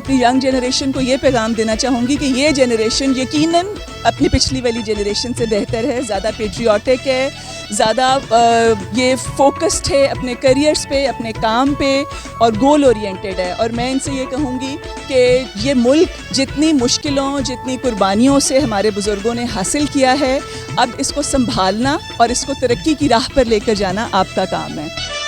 अपनी young generation को ये पैगाम देना चाहूँगी कि ये जनरेशन यकीनन अपनी पिछली वाली जनरेशन से बेहतर है, ज़्यादा पेट्रियाटिक है, ज़्यादा ये फोकस्ड है अपने करियर्स पे, अपने काम पे और गोल ओरिएंटेड है। और मैं इनसे ये कहूँगी कि ये मुल्क जितनी मुश्किलों, जितनी कुर्बानियों से हमारे बुज़ुर्गों ने हासिल किया है, अब इसको संभालना और इसको तरक्की की राह पर लेकर जाना आपका काम है।